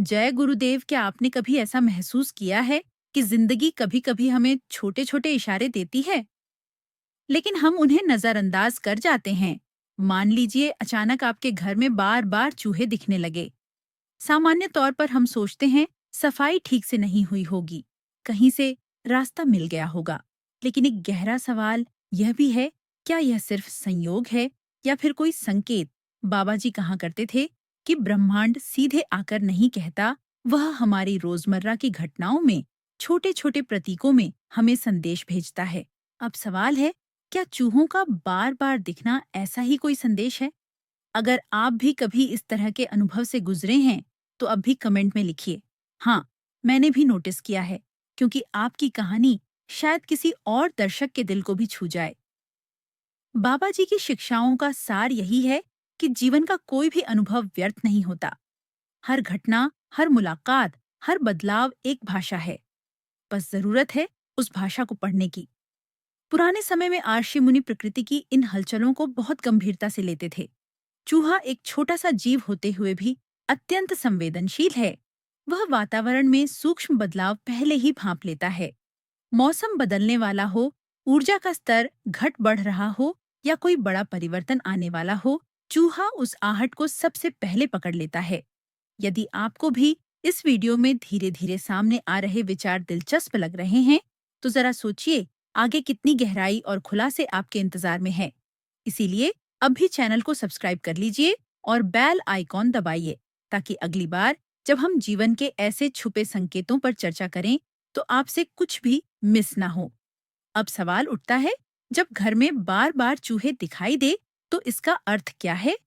जय गुरुदेव। क्या आपने कभी ऐसा महसूस किया है कि जिंदगी कभी-कभी हमें छोटे-छोटे इशारे देती है, लेकिन हम उन्हें नजरअंदाज कर जाते हैं। मान लीजिए अचानक आपके घर में बार-बार चूहे दिखने लगे। सामान्य तौर पर हम सोचते हैं सफाई ठीक से नहीं हुई होगी, कहीं से रास्ता मिल गया होगा। लेकिन एक गहरा सवाल यह भी है, क्या यह सिर्फ संयोग है या फिर कोई संकेत? बाबा जी कहा करते थे कि ब्रह्मांड सीधे आकर नहीं कहता, वह हमारी रोजमर्रा की घटनाओं में छोटे छोटे प्रतीकों में हमें संदेश भेजता है। अब सवाल है, क्या चूहों का बार बार दिखना ऐसा ही कोई संदेश है? अगर आप भी कभी इस तरह के अनुभव से गुजरे हैं, तो अब भी कमेंट में लिखिए, हाँ, मैंने भी नोटिस किया है, क्योंकि आपकी कहानी शायद किसी और दर्शक के दिल को भी छू जाए। बाबा जी की शिक्षाओं का सार यही है कि जीवन का कोई भी अनुभव व्यर्थ नहीं होता। हर घटना, हर मुलाकात, हर बदलाव एक भाषा है। बस जरूरत है उस भाषा को पढ़ने की। पुराने समय में आर्षि मुनि प्रकृति की इन हलचलों को बहुत गंभीरता से लेते थे। चूहा एक छोटा सा जीव होते हुए भी अत्यंत संवेदनशील है। वह वातावरण में सूक्ष्म बदलाव पहले ही भांप लेता है। मौसम बदलने वाला हो, ऊर्जा का स्तर घट बढ़ रहा हो या कोई बड़ा परिवर्तन आने वाला हो, चूहा उस आहट को सबसे पहले पकड़ लेता है। यदि आपको भी इस वीडियो में धीरे धीरे सामने आ रहे विचार दिलचस्प लग रहे हैं, तो जरा सोचिए आगे कितनी गहराई और खुलासे आपके इंतजार में है। इसीलिए अभी चैनल को सब्सक्राइब कर लीजिए और बेल आइकॉन दबाइए, ताकि अगली बार जब हम जीवन के ऐसे छुपे संकेतों पर चर्चा करें, तो आपसे कुछ भी मिस ना हो। अब सवाल उठता है, जब घर में बार बार चूहे दिखाई दे, तो इसका अर्थ क्या है?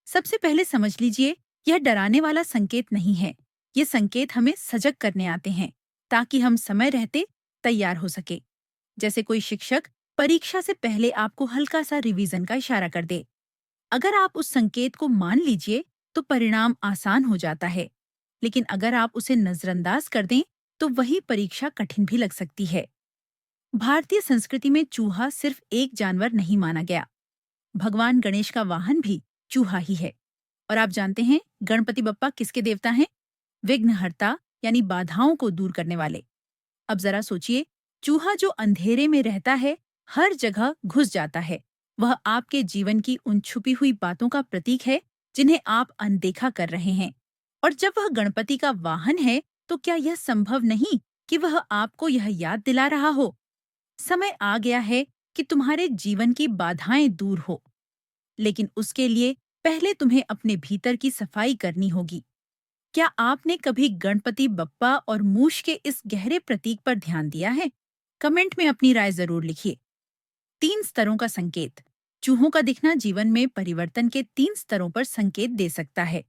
सबसे पहले समझ लीजिए, यह डराने वाला संकेत नहीं है। ये संकेत हमें सजग करने आते हैं, ताकि हम समय रहते तैयार हो सके। जैसे कोई शिक्षक परीक्षा से पहले आपको हल्का सा रिवीजन का इशारा कर दे। अगर आप उस संकेत को मान लीजिए, तो परिणाम आसान हो जाता है। लेकिन अगर आप उसे नजरअंदाज कर दें, तो वही परीक्षा कठिन भी लग सकती है। भारतीय संस्कृति में चूहा सिर्फ एक जानवर नहीं माना गया। भगवान गणेश का वाहन भी चूहा ही है। और आप जानते हैं गणपति बप्पा किसके देवता हैं? विघ्नहर्ता, यानी बाधाओं को दूर करने वाले। अब जरा सोचिए, चूहा जो अंधेरे में रहता है, हर जगह घुस जाता है। वह आपके जीवन की उन छुपी हुई बातों का प्रतीक है, जिन्हें आप अनदेखा कर रहे हैं। और जब वह गणपति का वाहन है, तो क्या यह संभव नहीं कि वह आपको यह याद दिला रहा हो, समय आ गया है कि तुम्हारे जीवन की बाधाएं दूर हो। लेकिन उसके लिए पहले तुम्हें अपने भीतर की सफाई करनी होगी। क्या आपने कभी गणपति बप्पा और मूष के इस गहरे प्रतीक पर ध्यान दिया है? कमेंट में अपनी राय जरूर लिखिए। 3 स्तरों का संकेत। चूहों का दिखना जीवन में परिवर्तन के 3 स्तरों पर संकेत दे सकता है।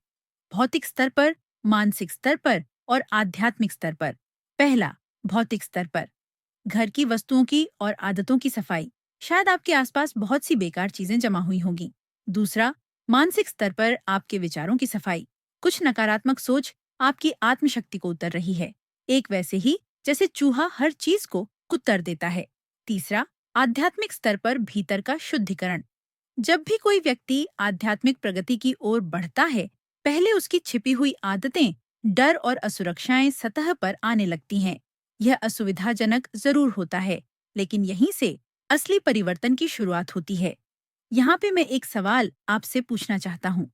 भौतिक स्तर पर, मानसिक स्तर पर और आध्यात्मिक स्तर पर। पहला, भौतिक स्तर पर। घर की वस्तुओं की और आदतों की सफाई। शायद आपके आसपास बहुत सी बेकार चीजें जमा हुई होंगी। दूसरा, मानसिक स्तर पर आपके विचारों की सफाई। कुछ नकारात्मक सोच आपकी आत्मशक्ति को उतर रही है, एक वैसे ही जैसे चूहा हर चीज को कुतर देता है। तीसरा, आध्यात्मिक स्तर पर भीतर का शुद्धिकरण। जब भी कोई व्यक्ति आध्यात्मिक प्रगति की ओर बढ़ता है, पहले उसकी छिपी हुई आदतें, डर और असुरक्षाएं सतह पर आने लगती हैं। यह असुविधाजनक जरूर होता है, लेकिन यहीं से असली परिवर्तन की शुरुआत होती है। यहाँ पे मैं एक सवाल आपसे पूछना चाहता हूँ।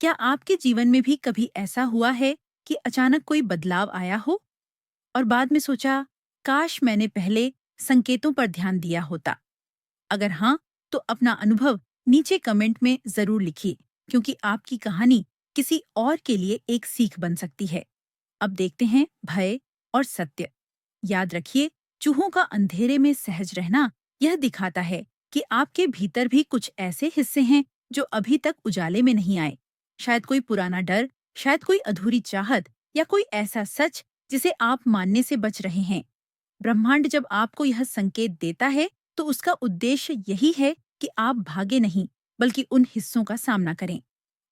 क्या आपके जीवन में भी कभी ऐसा हुआ है कि अचानक कोई बदलाव आया हो और बाद में सोचा, काश मैंने पहले संकेतों पर ध्यान दिया होता? अगर हाँ, तो अपना अनुभव नीचे कमेंट में जरूर लिखिए, क्योंकि आपकी कहानी किसी और के लिए एक सीख बन सकती है। अब देखते हैं भय और सत्य। याद रखिए, चूहों का अंधेरे में सहज रहना यह दिखाता है कि आपके भीतर भी कुछ ऐसे हिस्से हैं जो अभी तक उजाले में नहीं आए। शायद कोई पुराना डर, शायद कोई अधूरी चाहत या कोई ऐसा सच जिसे आप मानने से बच रहे हैं। ब्रह्मांड जब आपको यह संकेत देता है, तो उसका उद्देश्य यही है कि आप भागे नहीं, बल्कि उन हिस्सों का सामना करें।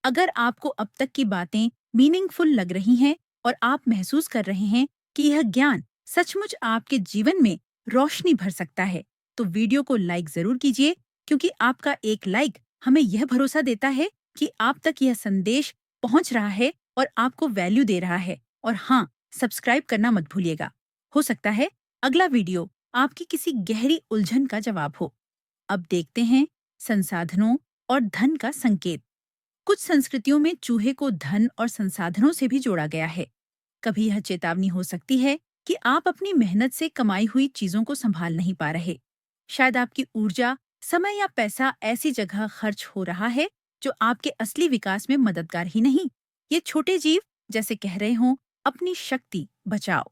अगर आपको अब तक की बातें मीनिंगफुल लग रही हैं और आप महसूस कर रहे हैं कि यह ज्ञान सचमुच आपके जीवन में रोशनी भर सकता है, तो वीडियो को लाइक जरूर कीजिए, क्योंकि आपका एक लाइक हमें यह भरोसा देता है कि आप तक यह संदेश पहुंच रहा है और आपको वैल्यू दे रहा है। और हाँ, सब्सक्राइब करना मत भूलिएगा। हो सकता है अगला वीडियो आपकी किसी गहरी उलझन का जवाब हो। अब देखते हैं संसाधनों और धन का संकेत। कुछ संस्कृतियों में चूहे को धन और संसाधनों से भी जोड़ा गया है। कभी यह चेतावनी हो सकती है कि आप अपनी मेहनत से कमाई हुई चीजों को संभाल नहीं पा रहे। शायद आपकी ऊर्जा, समय या पैसा ऐसी जगह खर्च हो रहा है जो आपके असली विकास में मददगार ही नहीं। ये छोटे जीव जैसे कह रहे हों, अपनी शक्ति बचाओ।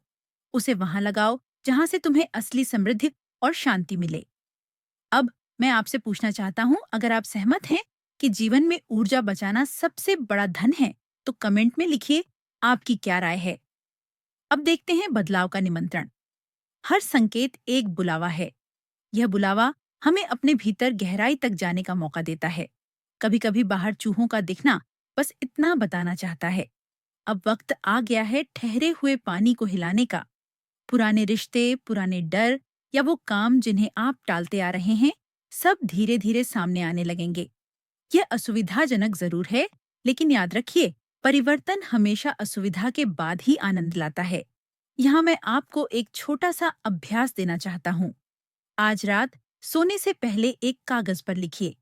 उसे वहां लगाओ जहां से तुम्हें असली समृद्धि और शांति मिले। अब मैं आपसे पूछना चाहता हूं, अगर आप सहमत हैं कि जीवन में ऊर्जा बचाना सबसे बड़ा धन है, तो कमेंट में लिखिए आपकी क्या राय है। अब देखते हैं बदलाव का निमंत्रण। हर संकेत एक बुलावा है। यह बुलावा हमें अपने भीतर गहराई तक जाने का मौका देता है। कभी कभी बाहर चूहों का दिखना बस इतना बताना चाहता है, अब वक्त आ गया है ठहरे हुए पानी को हिलाने का। पुराने रिश्ते, पुराने डर या वो काम जिन्हें आप टालते आ रहे हैं, सब धीरे धीरे सामने आने लगेंगे। यह असुविधाजनक जरूर है, लेकिन याद रखिए, परिवर्तन हमेशा असुविधा के बाद ही आनंद लाता है। यहाँ मैं आपको एक छोटा सा अभ्यास देना चाहता हूँ। आज रात सोने से पहले एक कागज पर लिखिए,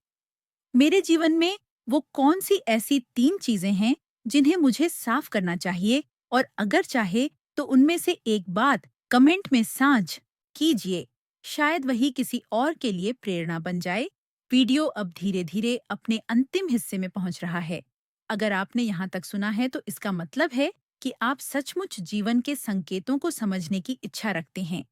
मेरे जीवन में वो कौन सी ऐसी 3 चीजें हैं जिन्हें मुझे साफ करना चाहिए, और अगर चाहे तो उनमें से एक बात कमेंट में साझ कीजिए। शायद वही किसी और के लिए प्रेरणा बन जाए। वीडियो अब धीरे धीरे अपने अंतिम हिस्से में पहुंच रहा है। अगर आपने यहाँ तक सुना है तो इसका मतलब है कि आप सचमुच जीवन के संकेतों को समझने की इच्छा रखते हैं।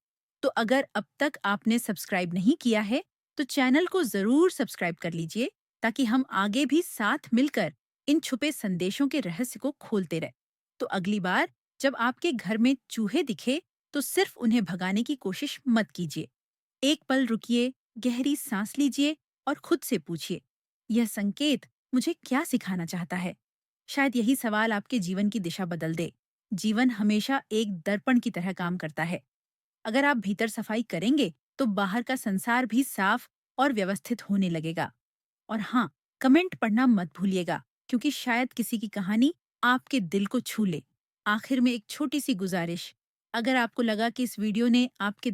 तो अगर अब तक आपने सब्सक्राइब नहीं किया है, तो चैनल को जरूर सब्सक्राइब कर लीजिए, ताकि हम आगे भी साथ मिलकर इन छुपे संदेशों के रहस्य को खोलते रहे। तो अगली बार जब आपके घर में चूहे दिखे, तो सिर्फ उन्हें भगाने की कोशिश मत कीजिए। एक पल रुकिए, गहरी सांस लीजिए और खुद से पूछिए, यह संकेत मुझे क्या सिखाना चाहता है? शायद यही सवाल आपके जीवन की दिशा बदल दे। जीवन हमेशा एक दर्पण की तरह काम करता है। अगर आप भीतर सफाई करेंगे, तो बाहर का संसार भी साफ और व्यवस्थित होने लगेगा। और हाँ, कमेंट पढ़ना मत भूलिएगा, क्योंकि शायद किसी की कहानी आपके दिल को छू ले। आखिर में एक छोटी सी गुजारिश, अगर आपको लगा कि इस वीडियो ने आपके